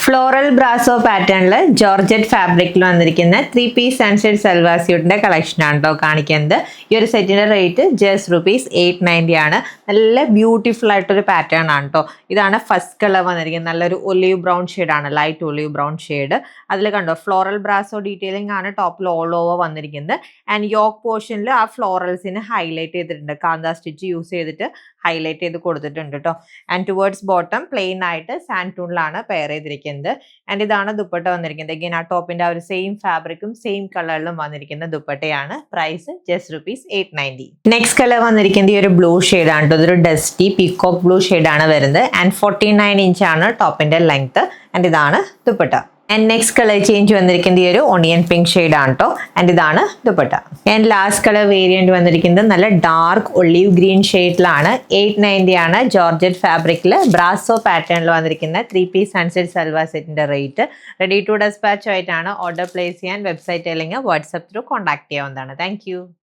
Floral brasso പാറ്റേണിൽ georgette ഫാബ്രിക്കിൽ വന്നിരിക്കുന്ന 3-piece സാൻഡ്സെറ്റ് സൽവാർ സ്യൂട്ടിന്റെ കളക്ഷൻ ആണ് കേട്ടോ കാണിക്കുന്നത്. ഈ ഒരു സെറ്റിന്റെ റേറ്റ് ജസ്റ്റ് ₹890 ആണ്. നല്ല ബ്യൂട്ടിഫുൾ ആയിട്ടൊരു പാറ്റേൺ ആണ് കേട്ടോ. ഇതാണ് ഫസ്റ്റ് കളർ വന്നിരിക്കുന്നത്. നല്ലൊരു ഒലിവ് ബ്രൗൺ ഷെയ്ഡാണ്, ലൈറ്റ് ഒലിവ് ബ്രൗൺ ഷെയ്ഡ്. അതിൽ കണ്ടോ ഫ്ലോറൽ ബ്രാസോ ഡീറ്റെയിലിംഗ് ആണ് ടോപ്പിൽ ഓൾ ഓവർ വന്നിരിക്കുന്നത്. ആൻഡ് യോക്ക് പോർഷനിൽ ആ ഫ്ലോറൽസിന് ഹൈലൈറ്റ് ചെയ്തിട്ടുണ്ട്, കാന്ത സ്റ്റിച്ച് യൂസ് ചെയ്തിട്ട് ഹൈലൈറ്റ് ചെയ്ത് കൊടുത്തിട്ടുണ്ട് കേട്ടോ. ആൻഡ് ടുവേർഡ്സ് ബോട്ടം പ്ലെയിൻ ആയിട്ട് സാൻഡ് ടൂണിലാണ് പെയർ ചെയ്തിരിക്കുന്നത്. ആൻഡ് ഇതാണ് ദുപ്പട്ട വന്നിരിക്കുന്നത്. അഗൈൻ ആ ടോപ്പിന്റെ ആ ഒരു സെയിം ഫാബ്രിക്കും സെയിം കളറിലും വന്നിരിക്കുന്ന ദുപ്പട്ടയാണ്. Price just ₹890. നെക്സ്റ്റ് കളർ വന്നിരിക്കുന്നത് ഈ ഒരു ബ്ലൂ ഷെയ്ഡ് ആണ് കേട്ടോ. ഇതൊരു ഡസ്റ്റി പീകോക്ക് ബ്ലൂ ഷെയ്ഡ് ആണ് വരുന്നത്. ആൻഡ് 49 ഇഞ്ച് ആണ് ടോപ്പിന്റെ ലെങ്ത്. ആൻഡ് ഇതാണ് dupatta. And next colour change വന്നിരിക്കുന്നത് ഈ ഒരു ഓണിയൻ പിങ്ക് ഷെയ്ഡ് ആണ് കേട്ടോ. ആൻഡ് ഇതാണ് dupatta. And last colour variant വന്നിരിക്കുന്നത് നല്ല ഡാർക്ക് ഒളിവ് ഗ്രീൻ ഷെയ്ഡിലാണ്. 890 ആണ്. ജോർജറ്റ് ഫാബ്രിക്കിൽ ബ്രാസോ പാറ്റേണിൽ വന്നിരിക്കുന്ന 3-piece സാൻഡ്സെറ്റ് സൽവാർ സെറ്റിന്റെ റേറ്റ്. റെഡി ടു ഡെസ്പാച്ച് ആയിട്ടാണ് ഓർഡർ പ്ലേസ് ചെയ്യാൻ വെബ്സൈറ്റ് അല്ലെങ്കിൽ വാട്സ്ആപ്പ് ത്രൂ കോൺടാക്ട് ചെയ്യാവുന്നതാണ്. താങ്ക്